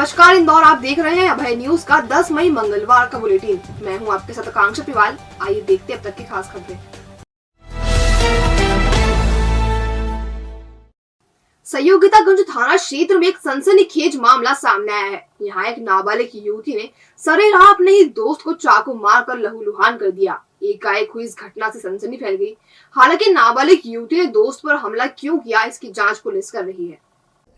नमस्कार इंदौर, आप देख रहे हैं अभय न्यूज का 10 मई मंगलवार का बुलेटिन। मैं हूं आपके साथ आकांक्षा पिवाल। आइए देखते हैं अब तक की खास खबरें। सहयोगितागंज थाना क्षेत्र में एक सनसनीखेज मामला सामने आया है। यहाँ एक नाबालिग युवती ने सरेराह अपने ही दोस्त को चाकू मारकर लहूलुहान कर दिया। एकाएक हुई इस घटना से सनसनी फैल गई। हालांकि नाबालिग युवती ने दोस्त पर हमला क्यों किया, इसकी जांच पुलिस कर रही है।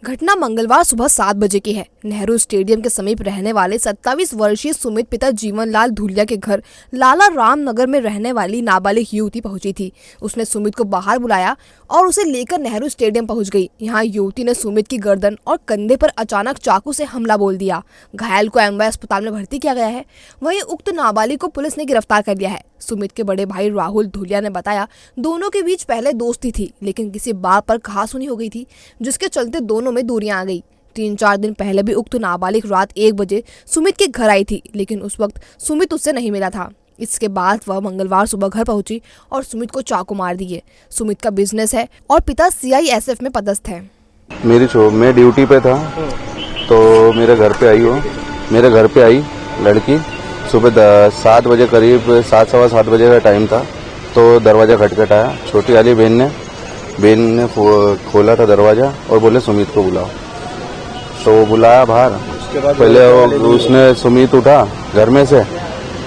घटना मंगलवार सुबह 7 बजे की है। नेहरू स्टेडियम के समीप रहने वाले 27 वर्षीय सुमित पिता जीवनलाल धूलिया के घर लाला राम नगर में रहने वाली नाबालिग युवती पहुंची थी। उसने सुमित को बाहर बुलाया और उसे लेकर नेहरू स्टेडियम पहुंच गई। यहां युवती ने सुमित की गर्दन और कंधे पर अचानक चाकू से हमला बोल दिया। घायल को एमवाय अस्पताल में भर्ती किया गया है। वहीं उक्त नाबालिग को पुलिस ने गिरफ्तार कर लिया है। सुमित के बड़े भाई राहुल धूलिया ने बताया, दोनों के बीच पहले दोस्ती थी, लेकिन किसी बात पर कहासुनी हो गई थी, जिसके चलते दोनों में दूरियां आ गई। 3-4 दिन पहले भी उक्त नाबालिग रात 1 बजे सुमित के घर आई थी, लेकिन उस वक्त सुमित उससे नहीं मिला था। इसके बाद वह मंगलवार सुबह घर पहुंची और सुमित को चाकू मार दिए। सुमित का बिजनेस है और पिता CISF में पदस्थ है। मैं ड्यूटी पे था तो मेरे घर पे आई लड़की। सुबह 7 बजे करीब 7-7:15 बजे का टाइम था तो दरवाज़ा खटखटाया। छोटी वाली बहन ने खोला था दरवाज़ा और बोले सुमित को बुलाओ। तो वो बुलाया बाहर। पहले उसने सुमित उठा घर में से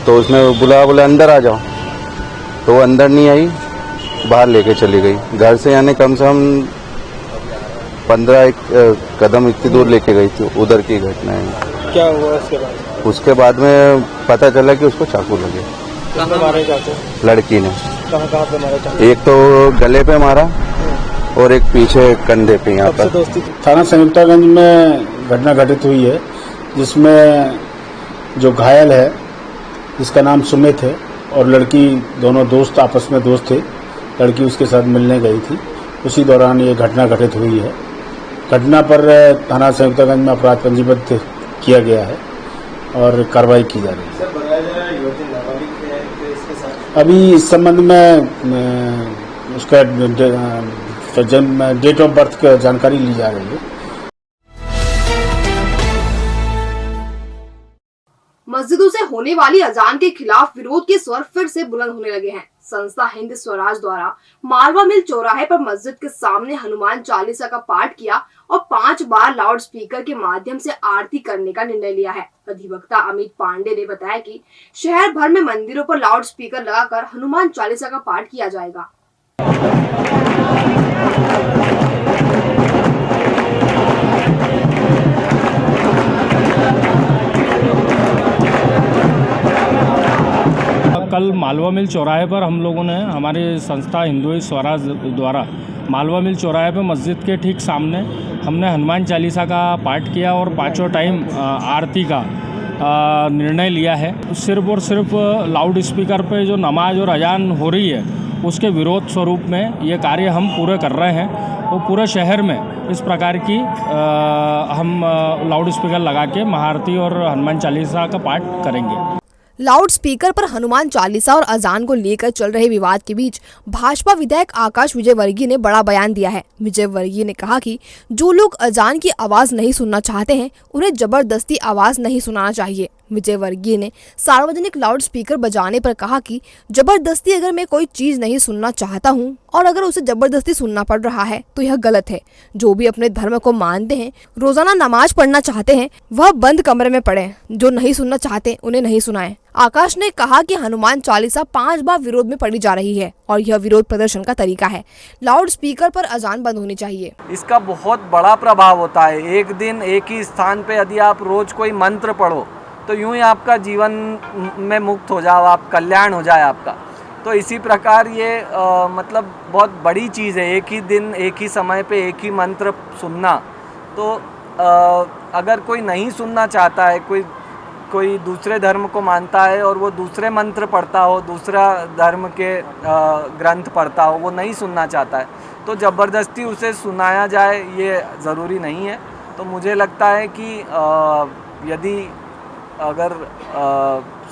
तो उसने बुलाया, बोले अंदर आ जाओ। तो वो अंदर नहीं आई, बाहर लेके चली गई। घर से यानी कम से कम 15 कदम इतनी दूर लेके गई थी। उधर की घटना है। क्या हुआ उसके बाद में पता चला कि उसको चाकू लगे। कहाँ मारे चाकू? लड़की ने। कहाँ पे मारे चाकू? एक तो गले पे मारा और एक पीछे कंधे पे। यहाँ पर थाना संयुक्तागंज में घटना घटित हुई है, जिसमें जो घायल है जिसका नाम सुमित है और लड़की, दोनों दोस्त आपस में दोस्त थे। लड़की उसके साथ मिलने गई थी, उसी दौरान ये घटना घटित हुई है। घटना पर थाना संयुक्तागंज में अपराध पंजीबद्ध किया गया है और कार्रवाई की जा रही है। अभी इस संबंध में उसका डेट ऑफ बर्थ की जानकारी ली जा रही है। मस्जिदों से होने वाली अजान के खिलाफ विरोध के स्वर फिर से बुलंद होने लगे हैं। संस्था हिंद स्वराज द्वारा मालवा मिल चौराहे पर मस्जिद के सामने हनुमान चालीसा का पाठ किया और 5 बार लाउड स्पीकर के माध्यम से आरती करने का निर्णय लिया है। अधिवक्ता अमित पांडे ने बताया कि शहर भर में मंदिरों पर लाउड स्पीकर लगाकर हनुमान चालीसा का पाठ किया जाएगा। कल मालवा मिल चौराहे पर हम लोगों ने, हमारी संस्था हिंदू स्वराज द्वारा मालवा मिल चौराहे पर मस्जिद के ठीक सामने हमने हनुमान चालीसा का पाठ किया और 5 टाइम आरती का निर्णय लिया है। सिर्फ और सिर्फ लाउड स्पीकर पे जो नमाज और अजान हो रही है उसके विरोध स्वरूप में ये कार्य हम पूरे कर रहे हैं। और पूरे शहर में इस प्रकार की हम लाउड स्पीकर लगा के महाआरती और हनुमान चालीसा का पाठ करेंगे। लाउड स्पीकर पर हनुमान चालीसा और अजान को लेकर चल रहे विवाद के बीच भाजपा विधायक आकाश विजयवर्गीय ने बड़ा बयान दिया है। विजयवर्गीय ने कहा कि जो लोग अजान की आवाज नहीं सुनना चाहते हैं, उन्हें जबरदस्ती आवाज नहीं सुनाना चाहिए। विजयवर्गीय ने सार्वजनिक लाउड स्पीकर बजाने पर कहा कि जबरदस्ती अगर मैं कोई चीज नहीं सुनना चाहता हूं और अगर उसे जबरदस्ती सुनना पड़ रहा है तो यह गलत है। जो भी अपने धर्म को मानते हैं, रोजाना नमाज पढ़ना चाहते हैं, वह बंद कमरे में पढ़ें। जो नहीं सुनना चाहते उन्हें नहीं सुनाएं। आकाश ने कहा कि हनुमान चालीसा 5 बार विरोध में पढ़ी जा रही है और यह विरोध प्रदर्शन का तरीका है। लाउड स्पीकर पर अजान बंद होनी चाहिए। इसका बहुत बड़ा प्रभाव होता है। एक दिन एक ही स्थान पे यदि आप रोज कोई मंत्र पढ़ो तो यूं ही आपका जीवन में मुक्त हो जाओ, आप कल्याण हो जाए आपका। तो इसी प्रकार ये मतलब बहुत बड़ी चीज़ है। एक ही दिन एक ही समय पे एक ही मंत्र सुनना। तो अगर कोई नहीं सुनना चाहता है, कोई दूसरे धर्म को मानता है और वो दूसरे मंत्र पढ़ता हो, दूसरा धर्म के ग्रंथ पढ़ता हो, वो नहीं सुनना चाहता है, तो ज़बरदस्ती उसे सुनाया जाए ये ज़रूरी नहीं है। तो मुझे लगता है कि यदि अगर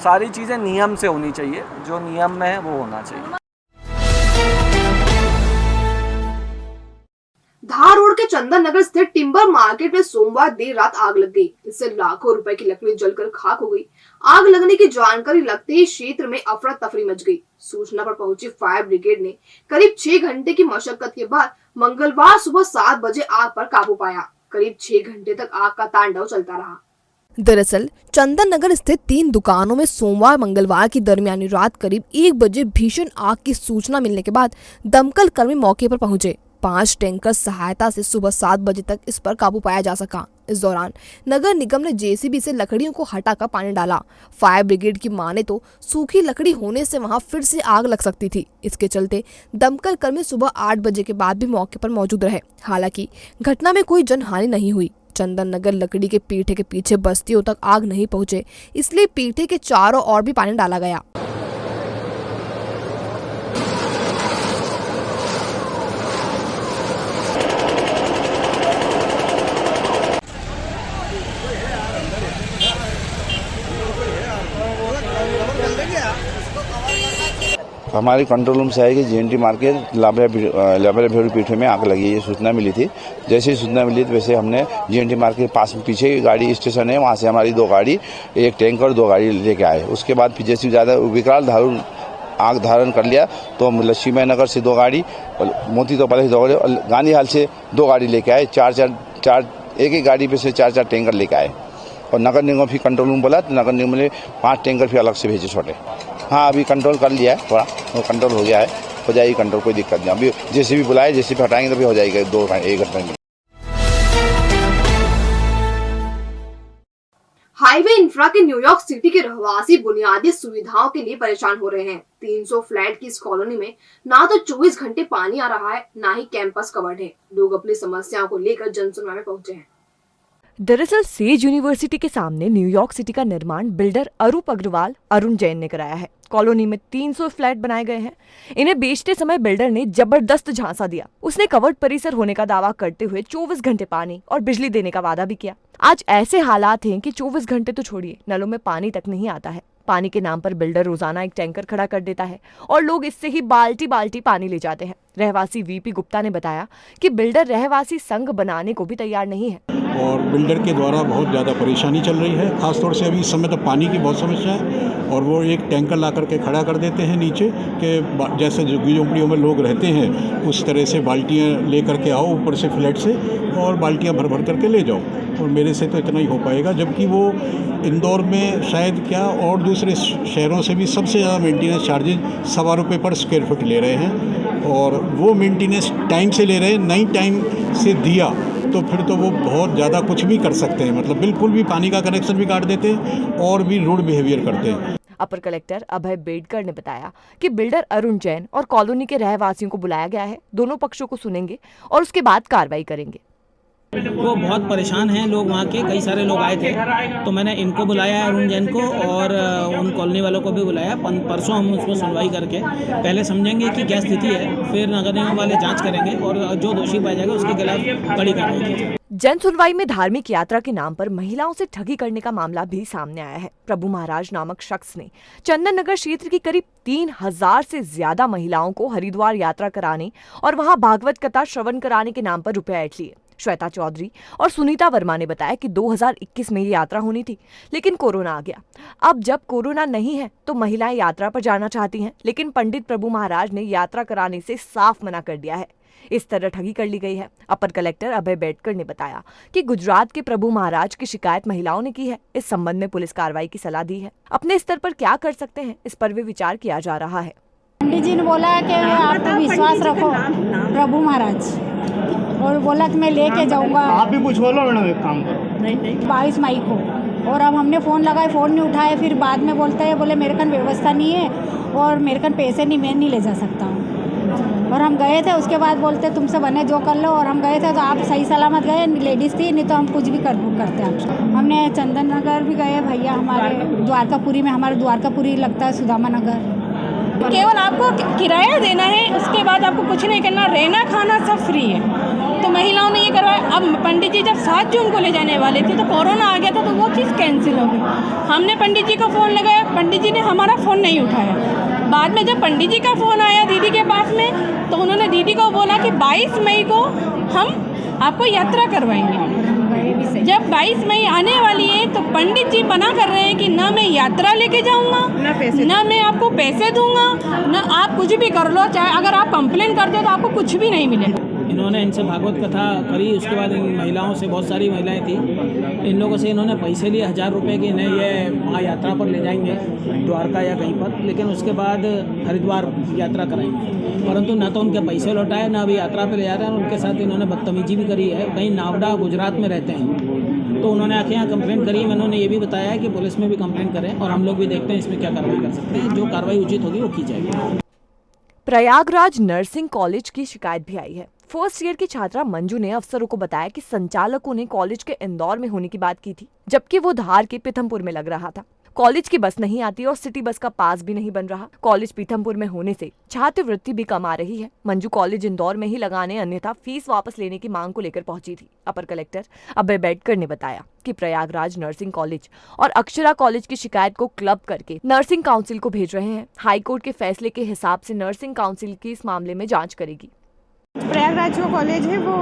सारी चीज़ें नियम से होनी चाहिए, जो नियम में है वो होना चाहिए। धार रोड के चंदन नगर स्थित टिम्बर मार्केट में सोमवार देर रात आग लग गई। इससे लाखों रुपए की लकड़ी जलकर खाक हो गई। आग लगने की जानकारी लगते ही क्षेत्र में अफरा तफरी मच गई। सूचना पर पहुंची फायर ब्रिगेड ने करीब 6 घंटे की मशक्कत के बाद मंगलवार सुबह 7 बजे आग पर काबू पाया। करीब 6 घंटे तक आग का तांडव चलता रहा। दरअसल चंदन नगर स्थित 3 दुकानों में सोमवार मंगलवार की दरमियानी रात करीब 1 बजे भीषण आग की सूचना मिलने के बाद दमकल कर्मी मौके पर पहुंचे। 5 टैंकर सहायता से सुबह 7 बजे तक इस पर काबू पाया जा सका। इस दौरान नगर निगम ने जेसीबी से लकड़ियों को हटाकर पानी डाला। फायर ब्रिगेड की माने तो सूखी लकड़ी होने से वहां फिर से आग लग सकती थी। इसके चलते दमकल कर्मी सुबह 8 बजे के बाद भी मौके पर मौजूद रहे। हालांकि घटना में कोई जनहानि नहीं हुई। चंदन नगर लकड़ी के पीठे के पीछे बस्तियों तक आग नहीं पहुंचे, इसलिए पीठे के चारों ओर भी पानी डाला गया। हमारी कंट्रोल रूम से है कि जीएनटी मार्केट लाबरा भेड़ू पीठे में आग लगी, ये सूचना मिली थी। जैसे ही सूचना मिली तो वैसे हमने जीएनटी मार्केट के पास पीछे गाड़ी स्टेशन है, वहाँ से हमारी 2 गाड़ी, 1 टैंकर और 2 गाड़ी लेके आए। उसके बाद फिर जैसे ज़्यादा विकराल आग धारण कर लिया तो हम लक्ष्मी नगर से 2 गाड़ी और मोती तो पहले 2 गाड़ी और गांधी हाल से 2 गाड़ी लेके आए। 4 एक गाड़ी पे से 4 टैंकर लेके आए। और नगर निगम भी कंट्रोल रूम बोला तो नगर निगम ने 5 टैंकर फिर अलग से भेजे छोटे। हाँ, अभी कंट्रोल कर लिया है, थोड़ा वो कंट्रोल हो गया है, हो जाएगी कंट्रोल, कोई दिक्कत नहीं। अभी जैसे भी बुलाए, जैसे भी हटाएंगे तो भी हो जाएगा 1 घंटे में। हाईवे इंफ्रा के न्यूयॉर्क सिटी के रहवासी बुनियादी सुविधाओं के लिए परेशान हो रहे हैं। 300 फ्लैट की इस कॉलोनी में ना तो 24 घंटे पानी आ रहा है, ना ही कैंपस कवर्ड है। लोग अपनी समस्याओं को लेकर जनसुनवाई में पहुंचे हैं। दरअसल सेज यूनिवर्सिटी के सामने न्यूयॉर्क सिटी का निर्माण बिल्डर अरूप अग्रवाल अरुण जैन ने कराया है। कॉलोनी में 300 फ्लैट बनाए गए हैं। इन्हें बेचते समय बिल्डर ने जबरदस्त झांसा दिया। उसने कवर्ड परिसर होने का दावा करते हुए 24 घंटे पानी और बिजली देने का वादा भी किया। आज ऐसे हालात हैं कि 24 घंटे तो छोड़िए, नलों में पानी तक नहीं आता है। पानी के नाम पर बिल्डर रोजाना एक टैंकर खड़ा कर देता है और लोग इससे ही बाल्टी बाल्टी पानी ले जाते हैं। रहवासी वीपी गुप्ता ने बताया कि बिल्डर रहवासी संघ बनाने को भी तैयार नहीं है और बिल्डर के द्वारा बहुत ज़्यादा परेशानी चल रही है। खासतौर से अभी इस समय तो पानी की बहुत समस्या है और वो एक टैंकर ला करके खड़ा कर देते हैं नीचे के, जैसे झुग्गी-झोंपड़ियों में लोग रहते हैं उस तरह से बाल्टियाँ ले करके आओ ऊपर से फ्लैट से और बाल्टियाँ भर भर करके ले जाओ। और मेरे से तो इतना ही हो पाएगा, जबकि वो इंदौर में शायद क्या और दूसरे शहरों से भी सबसे ज़्यादा मेंटेनेंस चार्जेज ₹1.25 पर स्क्वायर फुट ले रहे हैं और वो मेंटेनेंस टाइम से ले रहे हैं, नहीं टाइम से दिया तो फिर तो वो बहुत ज़्यादा कुछ भी कर सकते हैं। मतलब बिल्कुल भी पानी का कनेक्शन भी काट देते हैं और भी रूड बिहेवियर करते हैं। अपर कलेक्टर अभय बेडकर ने बताया कि बिल्डर अरुण जैन और कॉलोनी के रहवासियों को बुलाया गया है। दोनों पक्षों को सुनेंगे और उसके बाद कार्रवाई करेंगे। वो बहुत परेशान हैं लोग, वहाँ के कई सारे लोग आए थे तो मैंने इनको बुलाया है, अरुण जैन को, और उन कॉलोनी वालों को भी बुलाया। परसों हम उसको सुनवाई करके पहले समझेंगे कि क्या स्थिति है, फिर नगर निगम वाले जांच करेंगे और जो दोषी पाया जाएगा उसके खिलाफ कड़ी कार्रवाई की। जन सुनवाई में धार्मिक यात्रा के नाम पर महिलाओं से ठगी करने का मामला भी सामने आया है। प्रभु महाराज नामक शख्स ने चंदन नगर क्षेत्र की करीब 3000 से ज्यादा महिलाओं को हरिद्वार यात्रा कराने और वहां भागवत कथा श्रवण कराने के नाम पर रुपए ऐंठ लिए। श्वेता चौधरी और सुनीता वर्मा ने बताया कि 2021 में ये यात्रा होनी थी, लेकिन कोरोना आ गया। अब जब कोरोना नहीं है तो महिलाएं यात्रा पर जाना चाहती हैं, लेकिन पंडित प्रभु महाराज ने यात्रा कराने से साफ मना कर दिया है। इस तरह ठगी कर ली गई है। अपर कलेक्टर अभय बेडकर ने बताया कि गुजरात के प्रभु महाराज की शिकायत महिलाओं ने की है। इस संबंध में पुलिस कार्रवाई की सलाह दी है। अपने स्तर पर क्या कर सकते हैं, इस पर भी विचार किया जा रहा है। पंडित जी ने बोला कि आप विश्वास रखो प्रभु महाराज, और बोला कि मैं लेके जाऊंगा। आप भी कुछ बोलो मैडम, एक काम करो। 22 मई को, और अब हमने फ़ोन लगाए, फ़ोन नहीं उठाए। फिर बाद में बोलते हैं, बोले मेरे कन व्यवस्था नहीं है और मेरे कन पैसे नहीं, मैं नहीं ले जा सकता हूँ। और हम गए थे, उसके बाद बोलते तुमसे बने जो कर लो। और हम गए थे तो आप सही सलामत गए, लेडीज़ थी, नहीं तो हम कुछ भी करते आपसे। हमने चंदन नगर भी गए भैया, हमारे द्वारकापुरी में, हमारे द्वारकापुरी लगता है सुदामा नगर। केवल आपको किराया देना है, उसके बाद आपको कुछ नहीं करना, रहना खाना सब फ्री है। तो महिलाओं ने ये करवाया। अब पंडित जी जब 7 जून को ले जाने वाले थे तो कोरोना आ गया था, तो वो चीज़ कैंसिल हो गई। हमने पंडित जी को फ़ोन लगाया, पंडित जी ने हमारा फ़ोन नहीं उठाया। बाद में जब पंडित जी का फ़ोन आया दीदी के पास में, तो उन्होंने दीदी को बोला कि 22 मई को हम आपको यात्रा करवाएंगे। जब 22 मई आने वाली है तो पंडित जी मना कर रहे हैं कि ना मैं यात्रा लेके जाऊंगा, ना मैं आपको पैसे दूंगा, ना आप कुछ भी कर लो, चाहे अगर आप कंप्लेन करते हो तो आपको कुछ भी नहीं मिलेगा। इन्होंने इनसे भागवत कथा करी, उसके बाद इन महिलाओं से, बहुत सारी महिलाएं थी, इन लोगों से इन्होंने पैसे लिए 1000 रुपये कि इन्हें ये वहाँ यात्रा पर ले जाएंगे द्वारका या कहीं पर, लेकिन उसके बाद हरिद्वार यात्रा कराएंगे, परंतु न तो उनके पैसे लौटाए, न अभी यात्रा पर ले जा रहे हैं। उनके साथ इन्होंने बदतमीजी भी करी है। कहीं नावडा गुजरात में रहते हैं, तो उन्होंने आके यहाँ कंप्लेंट करी। मैंने ये भी बताया है कि पुलिस में भी कंप्लेंट करें और हम लोग भी देखते हैं इसमें क्या कार्रवाई कर सकते हैं। जो कार्रवाई उचित होगी वो की जाएगी। प्रयागराज नर्सिंग कॉलेज की शिकायत भी आई है। फर्स्ट ईयर की छात्रा मंजू ने अफसरों को बताया कि संचालकों ने कॉलेज के इंदौर में होने की बात की थी, जबकि वो धार के पीथमपुर में लग रहा था। कॉलेज की बस नहीं आती और सिटी बस का पास भी नहीं बन रहा। कॉलेज पीथमपुर में होने से छात्रवृत्ति भी कम आ रही है। मंजू कॉलेज इंदौर में ही लगाने, अन्यथा फीस वापस लेने की मांग को लेकर पहुंची थी। अपर कलेक्टर अभय बेडकर ने बताया कि प्रयागराज नर्सिंग कॉलेज और अक्षरा कॉलेज की शिकायत को क्लब करके नर्सिंग काउंसिल को भेज रहे हैं। हाईकोर्ट के फैसले के हिसाब से नर्सिंग काउंसिल की इस मामले में जाँच करेगी। प्रयागराज जो कॉलेज है वो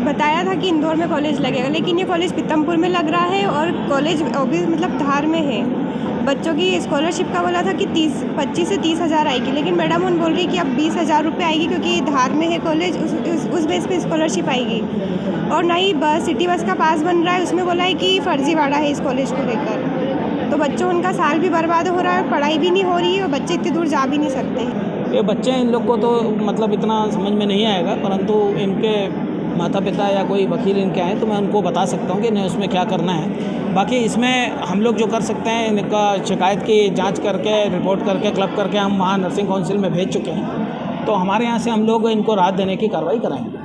बताया था कि इंदौर में कॉलेज लगेगा, लेकिन ये कॉलेज पीतमपुर में लग रहा है और कॉलेज भी मतलब धार में है। बच्चों की स्कॉलरशिप का बोला था कि 25 से 30 हज़ार आएगी, लेकिन मैडम उन बोल रही कि अब 20 हज़ार रुपये आएगी, क्योंकि धार में है कॉलेज, उस बेस पे स्कॉलरशिप आएगी। और ना ही बस सिटी बस का पास बन रहा है, उसमें बोला है कि फर्जीवाड़ा है इस कॉलेज को लेकर। तो बच्चों उनका साल भी बर्बाद हो रहा है, पढ़ाई भी नहीं हो रही है और बच्चे इतनी दूर जा भी नहीं सकते। ये बच्चे, इन लोग को तो मतलब इतना समझ में नहीं आएगा, परंतु इनके माता पिता या कोई वकील इनके आए तो मैं उनको बता सकता हूँ कि नहीं उसमें क्या करना है। बाकी इसमें हम लोग जो कर सकते हैं, इनका शिकायत की जांच करके, रिपोर्ट करके, क्लब करके हम वहाँ नर्सिंग काउंसिल में भेज चुके हैं, तो हमारे यहाँ से हम लोग इनको राहत देने की कार्रवाई कराएंगे।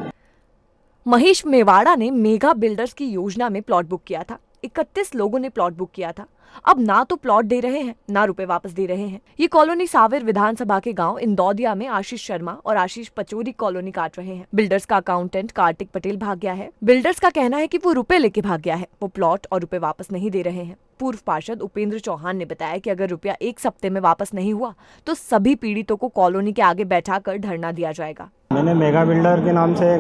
महेश मेवाड़ा ने मेगा बिल्डर्स की योजना में प्लॉट बुक किया था। 31 लोगों ने प्लॉट बुक किया था। अब ना तो प्लॉट दे रहे हैं, ना रुपए वापस दे रहे हैं। ये कॉलोनी सावेर विधानसभा के गांव इंदौदिया में आशीष शर्मा और आशीष पचौरी कॉलोनी काट रहे हैं। बिल्डर्स का अकाउंटेंट कार्तिक पटेल भाग गया है। बिल्डर्स का कहना है कि वो रुपए लेके भाग गया है, वो प्लॉट और रुपए वापस नहीं दे रहे हैं। पूर्व पार्षद उपेंद्र चौहान ने बताया कि अगर रुपया 1 हफ्ते में वापस नहीं हुआ तो सभी पीड़ितों को कॉलोनी के आगे बैठाकर धरना दिया जाएगा। मैंने मेगा बिल्डर के नाम से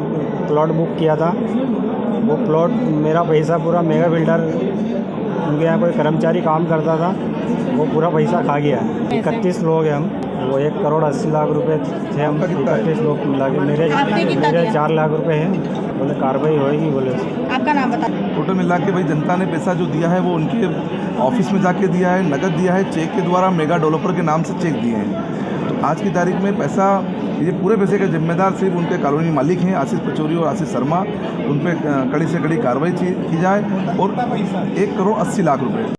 प्लॉट बुक किया था। वो प्लॉट, मेरा पैसा पूरा मेगा बिल्डर, उनके यहाँ कोई कर्मचारी काम करता था, वो पूरा पैसा खा गया। 31 लोग हैं हम, वो 1 करोड़ 80 लाख रुपए थे हम, 31 लोग मिला के मेरे 4 लाख रुपए हैं। बोले कार्रवाई होएगी। बोले आपका नाम बता। टोटल मिला के भाई जनता ने पैसा जो दिया है वो उनके ऑफिस में जाके दिया है, नगद दिया है, चेक के द्वारा मेगा डेवलपर के नाम से चेक दिए हैं। तो आज की तारीख में पैसा, ये पूरे पैसे के जिम्मेदार सिर्फ उनके कॉलोनी मालिक हैं आशीष पचौरी और आशीष शर्मा। उन पर कड़ी से कड़ी कार्रवाई की जाए और 1 करोड़ 80 लाख रुपए।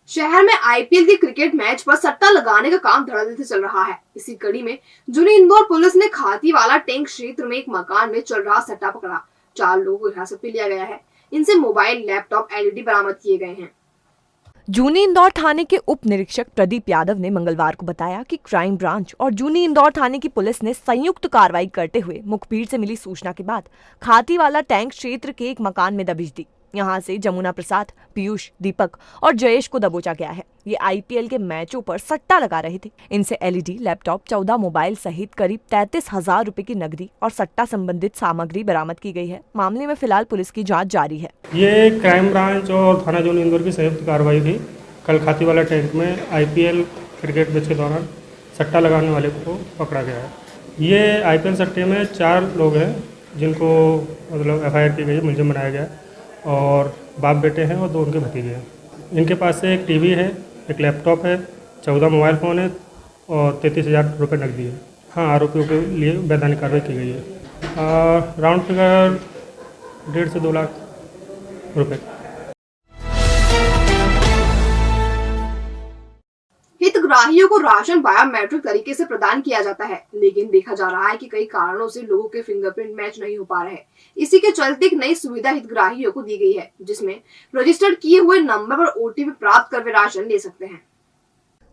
शहर में आईपीएल के क्रिकेट मैच पर सट्टा लगाने का काम धड़ाधड़ से चल रहा है। इसी कड़ी में जुनी इंदौर पुलिस ने खातीवाला टैंक क्षेत्र में एक मकान में चल रहा सट्टा पकड़ा। 4 लोगों को हिरासत में लिया गया है। इनसे मोबाइल, लैपटॉप, एलईडी बरामद किए गए हैं। जूनी इंदौर थाने के उप निरीक्षक प्रदीप यादव ने मंगलवार को बताया कि क्राइम ब्रांच और जूनी इंदौर थाने की पुलिस ने संयुक्त कार्रवाई करते हुए मुखबिर से मिली सूचना के बाद खातीवाला टैंक क्षेत्र के एक मकान में दबिश दी। यहां से जमुना प्रसाद, पीयूष, दीपक और जयेश को दबोचा गया है। ये आईपीएल के मैचों पर सट्टा लगा रहे थे। इनसे एलईडी, लैपटॉप, 14 मोबाइल सहित करीब 33,000 रुपए की नकदी और सट्टा संबंधित सामग्री बरामद की गई है। मामले में फिलहाल पुलिस की जांच जारी है। ये क्राइम ब्रांच और थाना जूनी इंदौर की संयुक्त कार्रवाई थी। कल खातीवाला टैंक में आईपीएल क्रिकेट मैच के दौरान सट्टा लगाने वाले को पकड़ा गया है। ये आईपीएल सट्टे में 4 लोग हैं जिनको मतलब एफआईआर की गई, मुलजिम बनाया गया और बाप बेटे हैं और 2 उनके भतीजे हैं। इनके पास से एक टीवी है, एक लैपटॉप है, 14 मोबाइल फ़ोन है और 33,000 रुपये नकदी है। हाँ, आरोपियों के लिए वैधानिक कार्रवाई की गई है। राउंड फिगर 1.5 से 2 लाख रुपये। हितग्राहियों को राशन बायोमेट्रिक तरीके से प्रदान किया जाता है, लेकिन देखा जा रहा है कि कई कारणों से लोगों के फिंगरप्रिंट मैच नहीं हो पा रहे हैं। इसी के चलते एक नई सुविधा हितग्राहियों को दी गई है, जिसमें रजिस्टर्ड किए हुए नंबर पर ओटीपी प्राप्त कर वे राशन ले सकते हैं।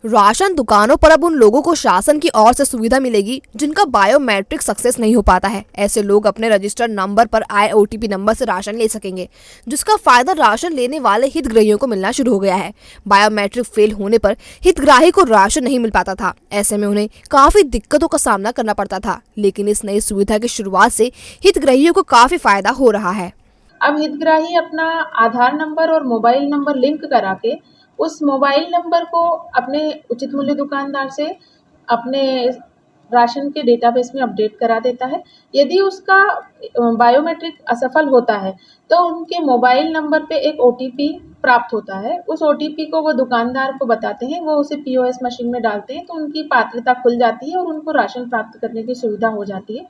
राशन दुकानों पर अब उन लोगों को शासन की ओर से सुविधा मिलेगी जिनका बायोमेट्रिक सक्सेस नहीं हो पाता है। ऐसे लोग अपने रजिस्टर्ड नंबर पर आए OTP नंबर से राशन ले सकेंगे, जिसका फायदा राशन लेने वाले हितग्राहियों को मिलना शुरू हो गया है। बायोमेट्रिक फेल होने पर हितग्राही को राशन नहीं मिल पाता था। ऐसे में उन्हें काफी दिक्कतों का सामना करना पड़ता था, लेकिन इस नई सुविधा की शुरुआत से हितग्राहियों को काफी फायदा हो रहा है। अब हितग्राही अपना आधार नंबर और मोबाइल नंबर लिंक करा के उस मोबाइल नंबर को अपने उचित मूल्य दुकानदार से अपने राशन के डेटाबेस में अपडेट करा देता है। यदि उसका बायोमेट्रिक असफल होता है तो उनके मोबाइल नंबर पे एक OTP प्राप्त होता है। उस OTP को वो दुकानदार को बताते हैं, वो उसे POS मशीन में डालते हैं तो उनकी पात्रता खुल जाती है और उनको राशन प्राप्त करने की सुविधा हो जाती है।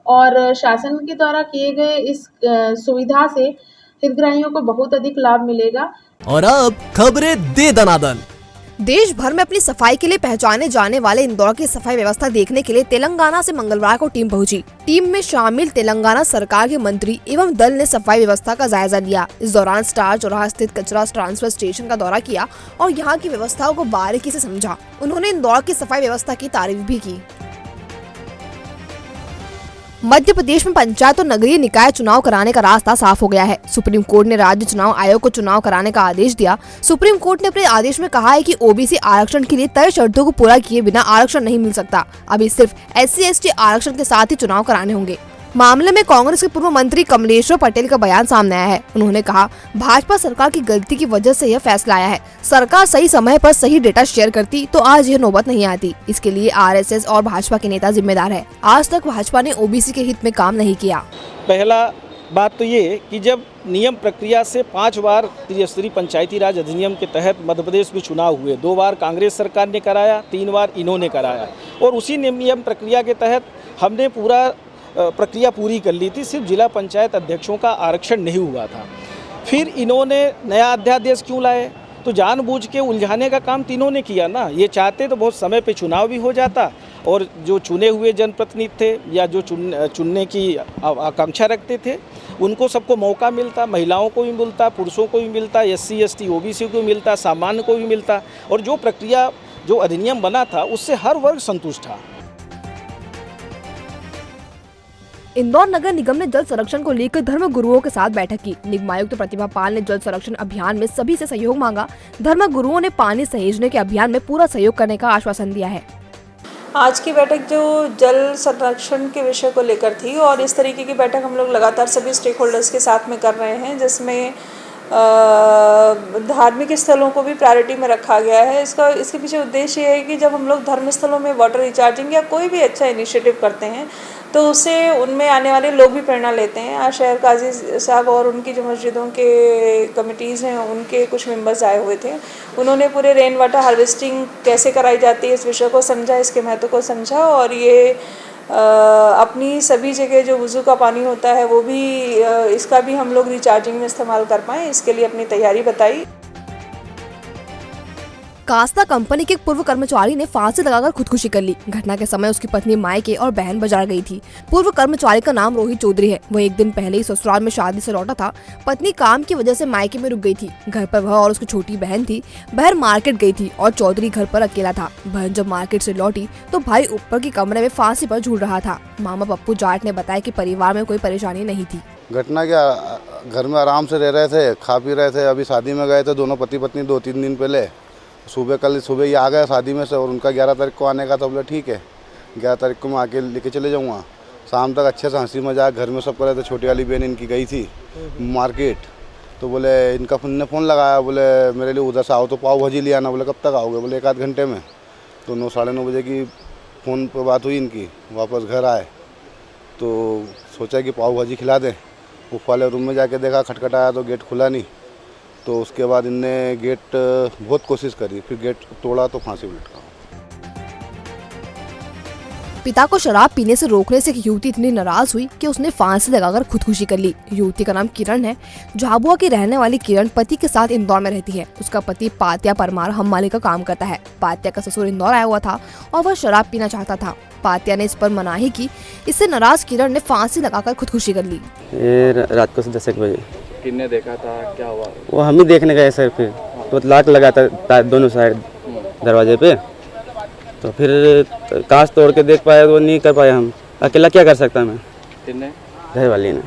और शासन के द्वारा किए गए इस सुविधा से हितग्राहियों को बहुत अधिक लाभ मिलेगा। और अब खबरें दे दनादन। देश भर में अपनी सफाई के लिए पहचाने जाने वाले इंदौर की सफाई व्यवस्था देखने के लिए तेलंगाना से मंगलवार को टीम पहुंची। टीम में शामिल तेलंगाना सरकार के मंत्री एवं दल ने सफाई व्यवस्था का जायजा लिया। इस दौरान स्टार चौराहा स्थित कचरा ट्रांसफर स्टेशन का दौरा किया और यहाँ की व्यवस्थाओं को बारीकी से समझा। उन्होंने इंदौर की सफाई व्यवस्था की तारीफ भी की। मध्य प्रदेश में पंचायत और नगरीय निकाय चुनाव कराने का रास्ता साफ हो गया है। सुप्रीम कोर्ट ने राज्य चुनाव आयोग को चुनाव कराने का आदेश दिया। सुप्रीम कोर्ट ने अपने आदेश में कहा है कि OBC आरक्षण के लिए तय शर्तों को पूरा किए बिना आरक्षण नहीं मिल सकता। अभी सिर्फ SC/ST आरक्षण के साथ ही चुनाव कराने होंगे। मामले में कांग्रेस के पूर्व मंत्री कमलेश्वर पटेल का बयान सामने आया है। उन्होंने कहा, भाजपा सरकार की गलती की वजह से यह फैसला आया है। सरकार सही समय पर सही डेटा शेयर करती तो आज यह नौबत नहीं आती। इसके लिए RSS और भाजपा के नेता जिम्मेदार है। आज तक भाजपा ने OBC के हित में काम नहीं किया। पहला बात तो ये कि जब नियम प्रक्रिया से 5 बार त्रिस्तरीय पंचायती राज अधिनियम के तहत मध्य प्रदेश में चुनाव हुए, 2 बार कांग्रेस सरकार ने कराया, 3 बार इन्होंने कराया और उसी नियम प्रक्रिया के तहत हमने पूरा प्रक्रिया पूरी कर ली थी। सिर्फ जिला पंचायत अध्यक्षों का आरक्षण नहीं हुआ था। फिर इन्होंने नया अध्यादेश क्यों लाए? तो जानबूझ के उलझाने का काम तीनों ने किया ना। ये चाहते तो बहुत समय पे चुनाव भी हो जाता और जो चुने हुए जनप्रतिनिधि थे या जो चुनने की आकांक्षा रखते थे उनको सबको मौका मिलता, महिलाओं को भी मिलता, पुरुषों को भी मिलता, SC/ST OBC को भी मिलता, सामान्य को भी मिलता और जो प्रक्रिया जो अधिनियम बना था उससे हर वर्ग संतुष्ट था। इंदौर नगर निगम ने जल संरक्षण को लेकर धर्म गुरुओं के साथ बैठक की। निगमायुक्त प्रतिभा पाल ने जल संरक्षण अभियान में सभी से सहयोग मांगा। धर्म गुरुओं ने पानी सहेजने के अभियान में पूरा सहयोग करने का आश्वासन दिया है। आज की बैठक जो जल संरक्षण के विषय को लेकर थी और इस तरीके की बैठक हम लोग लगातार सभी स्टेक होल्डर्स के साथ में कर रहे हैं, जिसमें धार्मिक स्थलों को भी प्रायोरिटी में रखा गया है। इसके पीछे उद्देश्य ये है कि जब हम लोग धर्म स्थलों में वाटर रिचार्जिंग या कोई भी अच्छा इनिशिएटिव करते हैं तो उससे उनमें आने वाले लोग भी प्रेरणा लेते हैं। आज शहर काजी साहब और उनकी जो मस्जिदों के कमिटीज़ हैं उनके कुछ मेंबर्स आए हुए थे। उन्होंने पूरे रेन वाटर हार्वेस्टिंग कैसे कराई जाती है इस विषय को समझा, इसके महत्व को समझा और ये अपनी सभी जगह जो वुज़ू का पानी होता है वो भी इसका भी हम लोग रिचार्जिंग में इस्तेमाल कर पाएँ, इसके लिए अपनी तैयारी बताई। कास्ता कंपनी के एक पूर्व कर्मचारी ने फांसी लगाकर खुदकुशी कर ली। घटना के समय उसकी पत्नी मायके और बहन बाजार गई थी। पूर्व कर्मचारी का नाम रोहित चौधरी है। वह एक दिन पहले ही ससुराल में शादी से लौटा था। पत्नी काम की वजह से मायके में रुक गई थी। घर पर वह और उसकी छोटी बहन थी। बहन मार्केट गई थी और चौधरी घर पर अकेला था। बहन जब मार्केट से लौटी तो भाई ऊपर के कमरे में फांसी पर झूल रहा था। मामा पप्पू जाट ने बताया कि परिवार में कोई परेशानी नहीं थी। घटना क्या, घर में आराम से रह रहे थे, खा पी रहे थे। अभी शादी में गए थे दोनों पति पत्नी 2-3 दिन पहले। कल सुबह ये आ गया शादी में से और उनका 11 तारीख को आने का, तो बोले ठीक है 11 तारीख को मैं आके लेके चले जाऊँगा। शाम तक अच्छे से हंसी मजाक घर में सब कर रहे थे। छोटी वाली बहन इनकी गई थी मार्केट, तो बोले इनका ने फ़ोन लगाया, बोले मेरे लिए उधर से आओ तो पाव भाजी ले आना। बोले कब तक आओगे? बोले 1-8 घंटे में। तो 9-9:30 बजे की फ़ोन पर बात हुई इनकी। वापस घर आए तो सोचा कि पाव भाजी खिला दें। ऊपर वाले रूम में जाके देखा, खटखटाया तो गेट खुला नहीं। तो उसके बाद इनने गेट बहुत कोशिश करी, फिर गेट तोड़ा तो फांसी लटका। पिता को शराब पीने से रोकने से एक युवती इतनी नाराज हुई कि उसने फांसी लगाकर खुदकुशी कर ली। युवती का नाम किरण है। झाबुआ की रहने वाली किरण पति के साथ इंदौर में रहती है। उसका पति पात्या परमार हम्माली का काम करता है। पात्या का ससुर इंदौर आया हुआ था और वह शराब पीना चाहता था। पात्या ने इस पर मनाही की। इससे नाराज किरण ने फांसी लगाकर खुदकुशी कर ली। रात को 10 बजे किसने देखा था, क्या हुआ? वो हम ही देखने गए सर। फिर तो लाट लगा था दोनों साइड, दरवाजे पे, तो फिर कांच तोड़ के देख पाया तो नहीं कर पाया। हम अकेला क्या कर सकता मैं। किसने? घर वाली ने।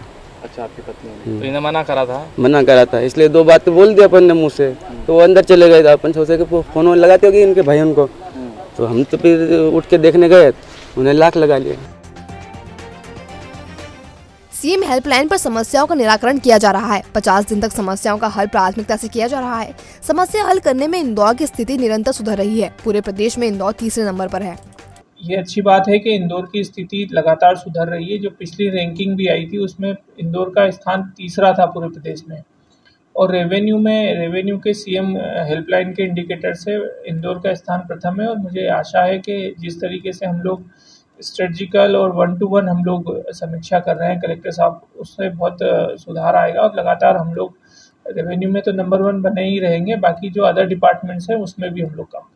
अच्छा, आपकी पत्नी ने। तो इन्हें मना करा था? मना करा था, इसलिए 2 बात तो बोल दिया अपन ने मुँह से, तो वो अंदर चले गए। अपन सोचे कि फ़ोन लगाते होगी इनके भाई उनको, तो हम तो फिर उठ के देखने गए, उन्हें लाख लगा लिया। सीएम हेल्पलाइन पर समस्याओं का निराकरण किया जा रहा है। 50 दिन तक समस्याओं का हल प्राथमिकता से किया जा रहा है। समस्या हल करने में इंदौर की स्थिति निरंतर सुधर रही है। पूरे प्रदेश में इंदौर तीसरे नंबर पर है। ये अच्छी बात है कि इंदौर की स्थिति लगातार सुधर रही है। जो पिछली रैंकिंग भी आई थी उसमें इंदौर का स्थान तीसरा था पूरे प्रदेश में, और रेवेन्यू के सीएम हेल्पलाइन के इंडिकेटर से इंदौर का स्थान प्रथम है। और मुझे आशा है कि जिस तरीके से हम लोग स्ट्रेटजिकल और 1-to-1 हम लोग समीक्षा कर रहे हैं कलेक्टर साहब, उससे बहुत सुधार आएगा और लगातार हम लोग रेवेन्यू में तो नंबर 1 बने ही रहेंगे। बाकी जो अदर डिपार्टमेंट्स हैं उसमें भी हम लोग काम।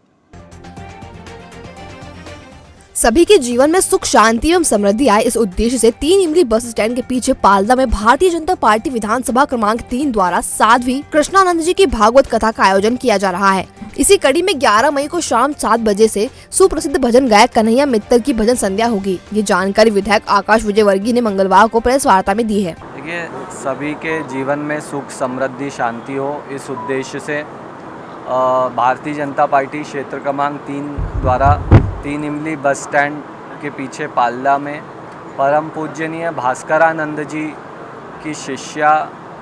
सभी के जीवन में सुख, शांति एवं समृद्धि आए, इस उद्देश्य से 3 इमली बस स्टैंड के पीछे पालदा में भारतीय जनता पार्टी विधानसभा क्रमांक 3 द्वारा 7वीं कृष्णानंद जी की भागवत कथा का आयोजन किया जा रहा है। इसी कड़ी में 11 मई को शाम 7 बजे से सुप्रसिद्ध भजन गायक कन्हैया मित्तल की भजन संध्या होगी। ये जानकारी विधायक आकाश विजयवर्गीय ने मंगलवार को प्रेस वार्ता में दी है। देखिए, सभी के जीवन में सुख, समृद्धि, शांति हो, इस उद्देश्य से भारतीय जनता पार्टी क्षेत्र क्रमांक 3 द्वारा 3 इमली बस स्टैंड के पीछे पालदा में परम पूजनीय भास्करानंद जी की शिष्या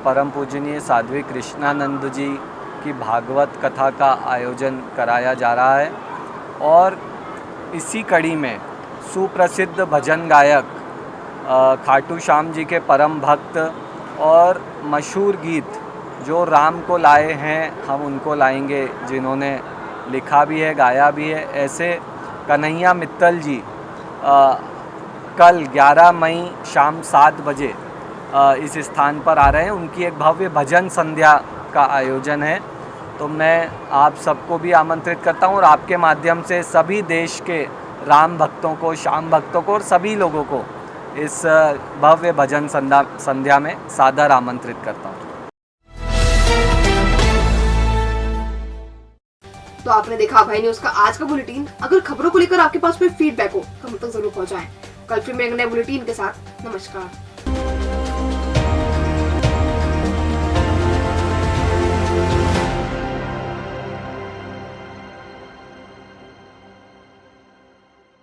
परम पूजनीय साध्वी कृष्णानंद जी की भागवत कथा का आयोजन कराया जा रहा है। और इसी कड़ी में सुप्रसिद्ध भजन गायक खाटू श्याम जी के परम भक्त और मशहूर गीत जो राम को लाए हैं हम उनको लाएंगे, जिन्होंने लिखा भी है, गाया भी है, ऐसे कन्हैया मित्तल जी कल 11 मई शाम 7 बजे इस स्थान पर आ रहे हैं। उनकी एक भव्य भजन संध्या का आयोजन है। तो मैं आप सबको भी आमंत्रित करता हूं और आपके माध्यम से सभी देश के राम भक्तों को, श्याम भक्तों को और सभी लोगों को इस भव्य भजन संध्या में सादर आमंत्रित करता हूं। तो आपने देखा भाई न्यूज का आज का बुलेटिन। अगर खबरों को लेकर आपके पास कोई फीडबैक हो तो हम तक जरूर पहुंचाएं। कल फिर मिलेंगे नए बुलेटिन के साथ। नमस्कार।